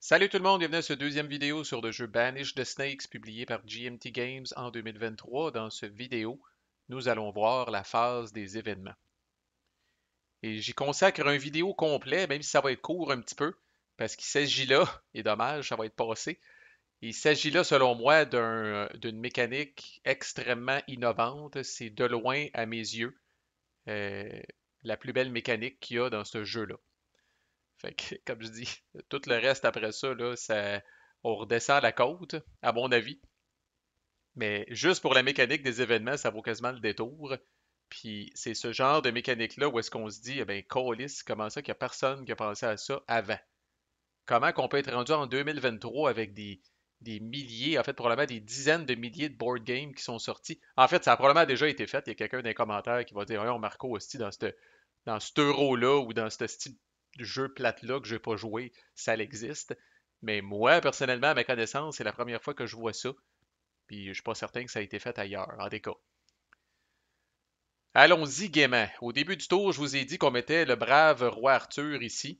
Salut tout le monde, bienvenue à cette deuxième vidéo sur le jeu Banish the Snakes publié par GMT Games en 2023. Dans cette vidéo, nous allons voir la phase des événements. Et j'y consacre un vidéo complet, même si ça va être court un petit peu, parce qu'il s'agit là, et dommage, ça va être passé, il s'agit là selon moi d'une mécanique extrêmement innovante. C'est de loin, à mes yeux, euh, la plus belle mécanique qu'il y a dans ce jeu-là. Fait que, comme je dis, tout le reste après ça, là, on redescend la côte, à mon avis. Mais juste pour la mécanique des événements, ça vaut quasiment le détour. Puis c'est ce genre de mécanique-là où est-ce qu'on se dit, eh bien, câlisse, comment ça qu'il n'y a personne qui a pensé à ça avant? Comment qu'on peut être rendu en 2023 avec des milliers, en fait, probablement des dizaines de milliers de board games qui sont sortis? En fait, ça a probablement déjà été fait. Il y a quelqu'un dans les commentaires qui va dire, oh, Marco, hostie, dans cet euro-là ou dans ce style de jeu plate-là que je n'ai pas joué, ça existe. Mais moi, personnellement, à ma connaissance, c'est la première fois que je vois ça. Puis je suis pas certain que ça a été fait ailleurs, en des cas. Allons-y gaiement. Au début du tour, je vous ai dit qu'on mettait le brave roi Arthur ici.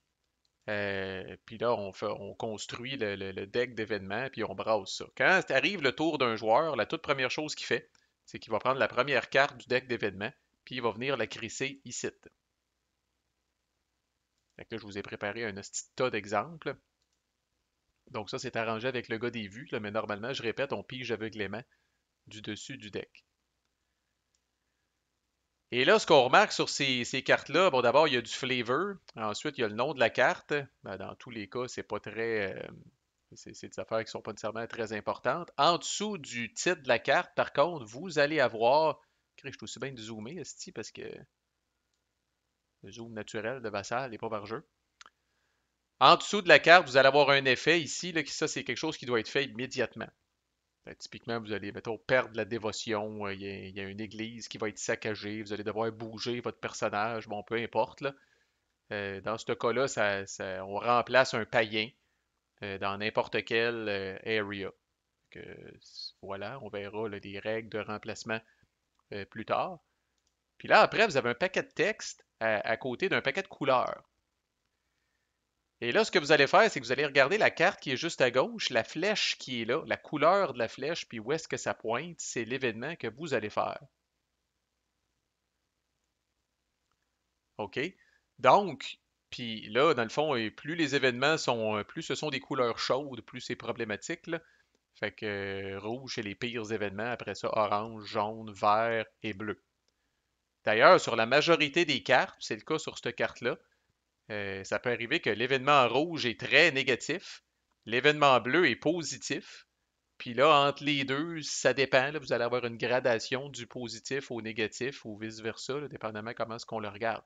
Puis là, on construit le deck d'événements, puis on brasse ça. Quand arrive le tour d'un joueur, la toute première chose qu'il fait, c'est qu'il va prendre la première carte du deck d'événements, puis il va venir la crisser ici. Fait que là, je vous ai préparé un petit tas d'exemples. Donc ça, c'est arrangé avec le gars des vues, là, mais normalement, je répète, on pige aveuglément du dessus du deck. Et là, ce qu'on remarque sur ces cartes-là, bon, d'abord, il y a du flavor. Ensuite, il y a le nom de la carte. Ben, dans tous les cas, c'est pas très. C'est des affaires qui sont pas nécessairement très importantes. En dessous du titre de la carte, par contre, vous allez avoir. Je suis aussi bien de zoomer, esti, parce que le zoom naturel de Vassal n'est pas par jeu. En dessous de la carte, vous allez avoir un effet ici, là, ça, c'est quelque chose qui doit être fait immédiatement. Typiquement, vous allez, mettons, perdre la dévotion, il y a une église qui va être saccagée, vous allez devoir bouger votre personnage, bon, peu importe, là. Dans ce cas-là, on remplace un païen dans n'importe quel area. Que, voilà, on verra là, les règles de remplacement plus tard. Puis là, après, vous avez un paquet de texte à côté d'un paquet de couleurs. Et là, ce que vous allez faire, c'est que vous allez regarder la carte qui est juste à gauche, la flèche qui est là, la couleur de la flèche, puis où est-ce que ça pointe, c'est l'événement que vous allez faire. OK? Donc, puis là, dans le fond, plus les événements sont, plus ce sont des couleurs chaudes, plus c'est problématique, là. Fait que rouge, c'est les pires événements. Après ça, orange, jaune, vert et bleu. D'ailleurs, sur la majorité des cartes, c'est le cas sur cette carte-là, ça peut arriver que l'événement rouge est très négatif, l'événement bleu est positif, puis là, entre les deux, ça dépend. Là, vous allez avoir une gradation du positif au négatif ou vice-versa, là, dépendamment comment est-ce qu'on le regarde.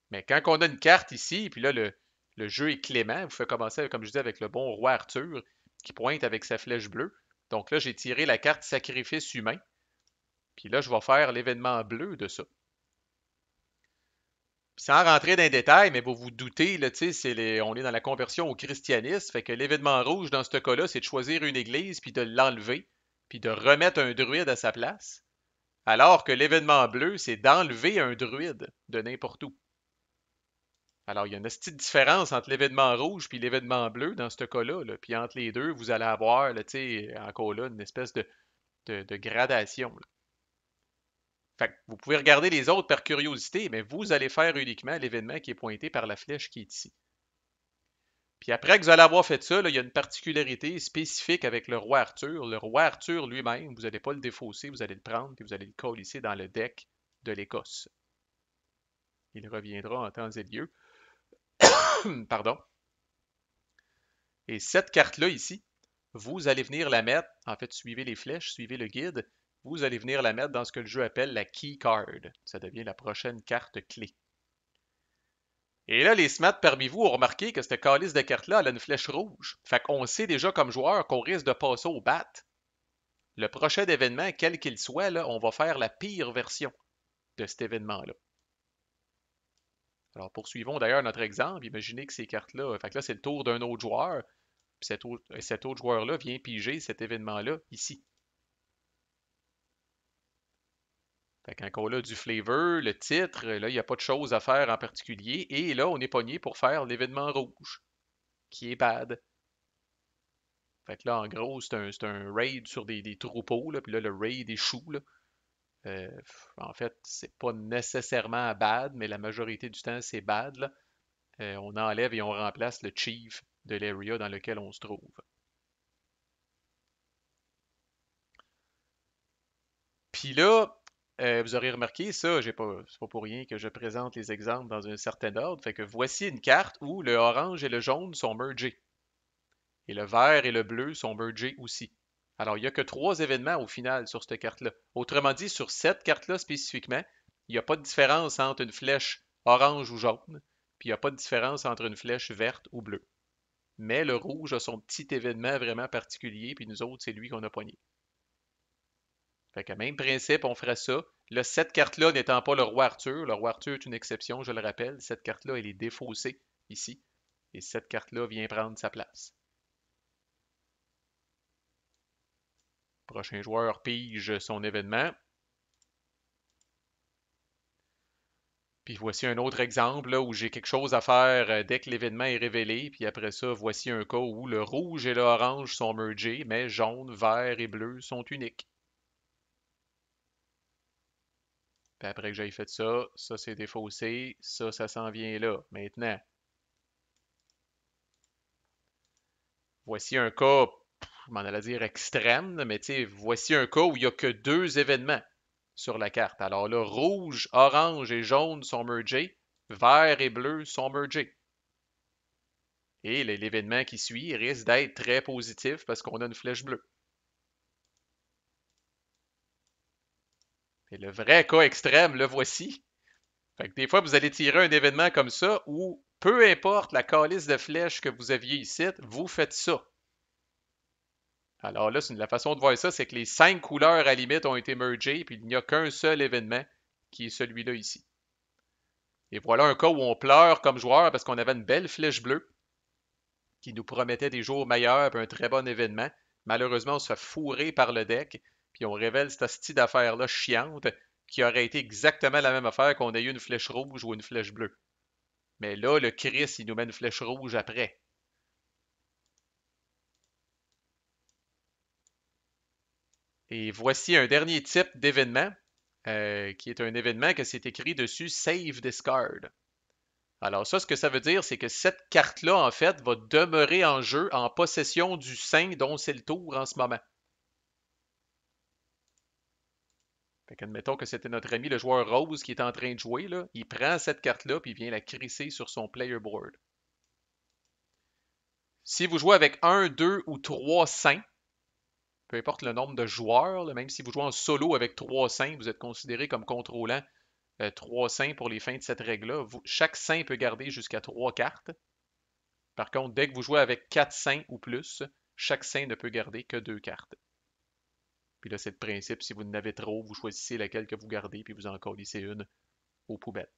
Mais quand on a une carte ici, puis là, le jeu est clément, vous faites commencer, comme je disais, avec le bon roi Arthur qui pointe avec sa flèche bleue. Donc là, j'ai tiré la carte sacrifice humain. Puis là, je vais faire l'événement bleu de ça. Puis sans rentrer dans les détails, mais vous vous doutez, là, on est dans la conversion au christianisme. Fait que l'événement rouge, dans ce cas-là, c'est de choisir une église, puis de l'enlever, puis de remettre un druide à sa place. Alors que l'événement bleu, c'est d'enlever un druide de n'importe où. Alors, il y a une petite différence entre l'événement rouge et l'événement bleu dans ce cas-là. Là. Puis entre les deux, vous allez avoir, là, encore là, une espèce de gradation. Là. Fait que vous pouvez regarder les autres par curiosité, mais vous allez faire uniquement l'événement qui est pointé par la flèche qui est ici. Puis après que vous allez avoir fait ça, là, il y a une particularité spécifique avec le roi Arthur. Le roi Arthur lui-même, vous n'allez pas le défausser, vous allez le prendre et vous allez le coller dans le deck de l'Écosse. Il reviendra en temps et lieu. Pardon. Et cette carte-là ici, vous allez venir la mettre, en fait, suivez les flèches, suivez le guide, vous allez venir la mettre dans ce que le jeu appelle la key card. Ça devient la prochaine carte clé. Et là, les smats parmi vous ont remarqué que cette calice de carte-là, elle a une flèche rouge. Fait qu'on sait déjà comme joueur qu'on risque de passer au bat. Le prochain événement, quel qu'il soit, là, on va faire la pire version de cet événement-là. Alors, poursuivons d'ailleurs notre exemple. Imaginez que ces cartes-là, fait que là, c'est le tour d'un autre joueur. Puis cet autre joueur-là vient piger cet événement-là ici. Fait qu'encore là, du flavor, le titre, là, il n'y a pas de choses à faire en particulier. Et là, on est pogné pour faire l'événement rouge. qui est bad. Fait que là, en gros, c'est un raid sur des troupeaux, là, puis là, le raid échoue, là. En fait, c'est pas nécessairement bad, mais la majorité du temps, c'est bad, là. On enlève et on remplace le chief de l'area dans lequel on se trouve. Puis là, vous aurez remarqué ça, c'est pas pour rien que je présente les exemples dans un certain ordre. Fait que voici une carte où le orange et le jaune sont mergés. Et le vert et le bleu sont mergés aussi. Alors, il n'y a que trois événements au final sur cette carte-là. Autrement dit, sur cette carte-là spécifiquement, il n'y a pas de différence entre une flèche orange ou jaune, puis il n'y a pas de différence entre une flèche verte ou bleue. Mais le rouge a son petit événement vraiment particulier, puis nous autres, c'est lui qu'on a pogné. Fait que même principe, on ferait ça. Là, cette carte-là n'étant pas le roi Arthur est une exception, je le rappelle. Cette carte-là, elle est défaussée ici. Et cette carte-là vient prendre sa place. Prochain joueur pige son événement. Puis voici un autre exemple là, où j'ai quelque chose à faire dès que l'événement est révélé. Puis après ça, voici un cas où le rouge et l'orange sont mergés, mais jaune, vert et bleu sont uniques. Puis après que j'aille fait ça, ça c'est défaussé, ça s'en vient là. Maintenant, voici un cas, je m'en allais dire extrême, mais tu sais, voici un cas où il n'y a que deux événements sur la carte. Alors là, rouge, orange et jaune sont mergés, vert et bleu sont mergés. Et l'événement qui suit risque d'être très positif parce qu'on a une flèche bleue. Et le vrai cas extrême, le voici. Fait que des fois, vous allez tirer un événement comme ça où, peu importe la calice de flèches que vous aviez ici, vous faites ça. Alors là, la façon de voir ça, c'est que les 5 couleurs à limite ont été mergées, puis il n'y a qu'un seul événement qui est celui-là ici. Et voilà un cas où on pleure comme joueur parce qu'on avait une belle flèche bleue qui nous promettait des jours meilleurs et un très bon événement. Malheureusement, on se fait fourrer par le deck, puis on révèle cette style d'affaire-là chiante qui aurait été exactement la même affaire qu'on ait eu une flèche rouge ou une flèche bleue. Mais là, le Chris, il nous met une flèche rouge après. Et voici un dernier type d'événement, qui est un événement que c'est écrit dessus Save Discard. Alors ça, ce que ça veut dire, c'est que cette carte-là, en fait, va demeurer en jeu en possession du saint dont c'est le tour en ce moment. Fait qu'admettons que c'était notre ami le joueur rose qui est en train de jouer, là. Il prend cette carte-là puis il vient la crisser sur son player board. Si vous jouez avec un, deux ou trois saints, peu importe le nombre de joueurs, là, même si vous jouez en solo avec trois saints, vous êtes considéré comme contrôlant trois saints pour les fins de cette règle-là. Chaque saint peut garder jusqu'à trois cartes. Par contre, dès que vous jouez avec quatre saints ou plus, chaque saint ne peut garder que deux cartes. Puis là, c'est le principe, si vous en avez trop, vous choisissez laquelle que vous gardez, puis vous en collissez une aux poubelles.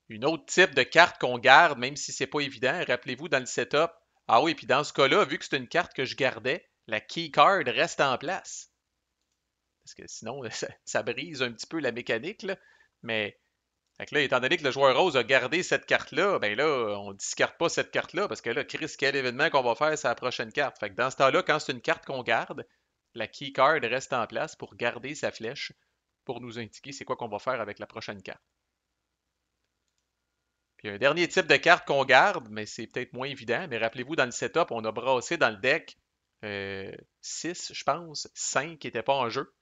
Une autre type de carte qu'on garde, même si c'est pas évident, rappelez-vous dans le setup. Ah oui, puis dans ce cas-là, vu que c'est une carte que je gardais, la key card reste en place. Parce que sinon, ça brise un petit peu la mécanique, là. Mais fait que là, étant donné que le joueur rose a gardé cette carte-là, ben là, on ne discarte pas cette carte-là, parce que là, Chris, quel événement qu'on va faire, c'est la prochaine carte. Fait que dans ce temps-là, quand c'est une carte qu'on garde, la key card reste en place pour garder sa flèche, pour nous indiquer c'est quoi qu'on va faire avec la prochaine carte. Puis un dernier type de carte qu'on garde, mais c'est peut-être moins évident, mais rappelez-vous, dans le setup, on a brassé dans le deck 6, je pense, 5 qui n'étaient pas en jeu.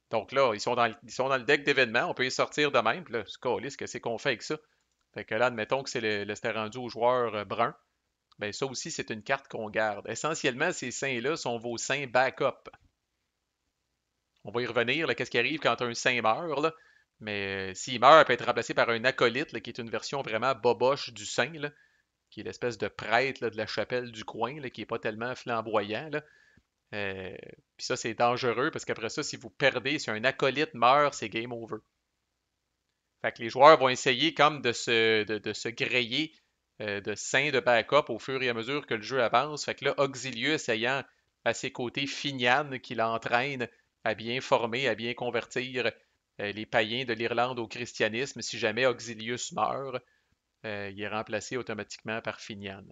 Donc là, ils sont dans le deck d'événements, on peut les sortir de même. Puis là, qu'est-ce que c'est qu'on fait avec ça? Fait que là, admettons que c'était rendu au joueur brun. Ben ça aussi, c'est une carte qu'on garde. Essentiellement, ces saints-là sont vos saints backup. On va y revenir, qu'est-ce qui arrive quand un saint meurt, là. Mais s'il meurt, il peut être remplacé par un acolyte, là, qui est une version vraiment boboche du saint, là, qui est l'espèce de prêtre là, de la chapelle du coin, là, qui n'est pas tellement flamboyant. Là. Puis ça, c'est dangereux parce qu'après ça, si vous perdez, si un acolyte meurt, c'est game over. Fait que les joueurs vont essayer comme de se grayer de saints de backup au fur et à mesure que le jeu avance. Fait que là, Auxilius ayant à ses côtés Finian qui l'entraîne à bien former, à bien convertir les païens de l'Irlande au christianisme si jamais Auxilius meurt. il est remplacé automatiquement par Finian.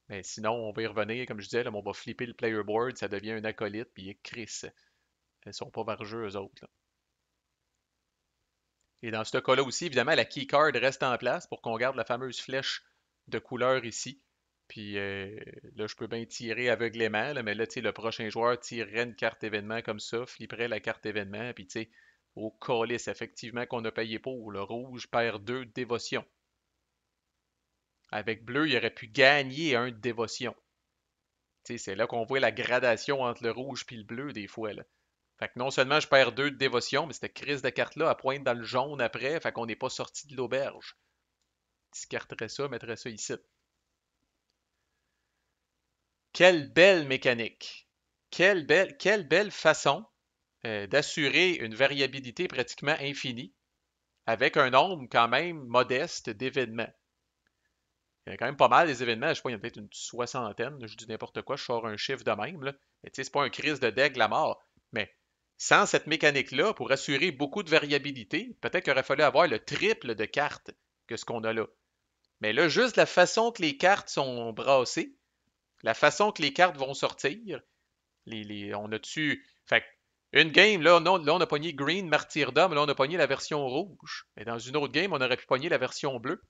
Mais sinon, on va y revenir, comme je disais, là, on va flipper le player board, ça devient un acolyte, puis Chris. Ils sont pas vargeux, eux autres, là. Et dans ce cas-là aussi, évidemment, la keycard reste en place pour qu'on garde la fameuse flèche de couleur ici. Puis là, je peux bien tirer aveuglément, là, mais là, tu sais, le prochain joueur tirerait une carte événement comme ça, flipperait la carte événement, puis tu sais, au calice, effectivement, qu'on a payé pour. Le rouge perd 2 de dévotion. Avec bleu, il aurait pu gagner un de dévotion. Tu sais, c'est là qu'on voit la gradation entre le rouge et le bleu, des fois, là. Fait que non seulement je perds 2 de dévotion, mais cette crise de carte-là, elle pointe dans le jaune après, fait qu'on n'est pas sorti de l'auberge. Discarterais ça, mettrais ça ici. Quelle belle mécanique! Quelle belle façon d'assurer une variabilité pratiquement infinie avec un nombre quand même modeste d'événements. Il y en a quand même pas mal des événements, je sais pas, il y en a peut-être une soixantaine, je dis n'importe quoi, je sors un chiffre de même, là. Mais tu sais, c'est pas un crise de dègle à mort. Mais sans cette mécanique-là, pour assurer beaucoup de variabilité, peut-être qu'il aurait fallu avoir le triple de cartes que ce qu'on a là. Mais là, juste la façon que les cartes sont brassées, la façon que les cartes vont sortir, on a dessus. Fait une game, là, on a pogné Green Martyrdom, là, on a pogné la version rouge. Mais dans une autre game, on aurait pu pogner la version bleue,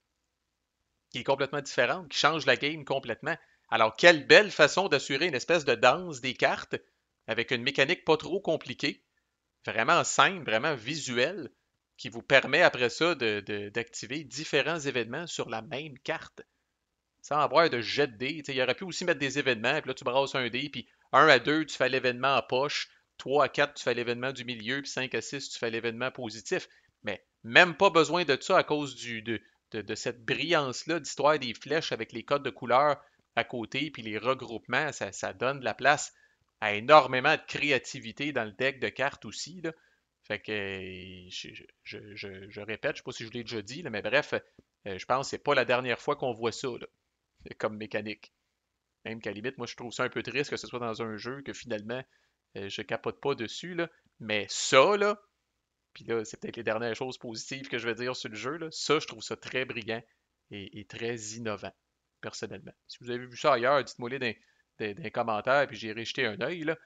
qui est complètement différente, qui change la game complètement. Alors, quelle belle façon d'assurer une espèce de danse des cartes avec une mécanique pas trop compliquée, vraiment simple, vraiment visuelle, qui vous permet après ça d'activer différents événements sur la même carte, sans avoir de jet de dés. Il aurait pu aussi mettre des événements, puis là, tu brasses un dé, puis 1 à 2, tu fais l'événement en poche, 3 à 4, tu fais l'événement du milieu, puis 5 à 6, tu fais l'événement positif. Mais même pas besoin de ça à cause de cette brillance-là d'histoire des flèches avec les codes de couleurs à côté, puis les regroupements, ça donne de la place à énormément de créativité dans le deck de cartes aussi, là. Fait que je répète, je sais pas si je l'ai déjà dit, là, mais bref, je pense que c'est pas la dernière fois qu'on voit ça, là, comme mécanique. Même qu'à la limite, moi je trouve ça un peu triste que ce soit dans un jeu que finalement je capote pas dessus, là. Mais ça, là, puis là, c'est peut-être les dernières choses positives que je vais dire sur le jeu, là, ça, je trouve ça très brillant et très innovant, personnellement. Si vous avez vu ça ailleurs, dites-moi-le dans les commentaires, puis j'irai jeter un œil, là,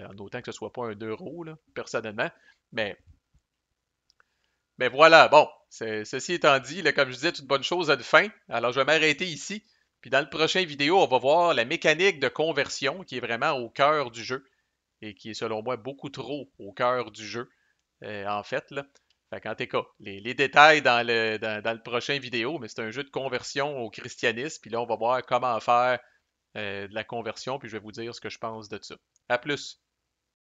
en autant que ce soit pas un euro, là, personnellement. Mais, mais voilà, bon, ceci étant dit, là, comme je disais, toute bonne chose a de fin. Alors, je vais m'arrêter ici. Puis dans le prochain vidéo, on va voir la mécanique de conversion qui est vraiment au cœur du jeu et qui est selon moi beaucoup trop au cœur du jeu, en fait, là. Fait qu'en tout cas, les détails dans le prochain vidéo, mais c'est un jeu de conversion au christianisme, puis là, on va voir comment faire de la conversion, puis je vais vous dire ce que je pense de ça. À plus!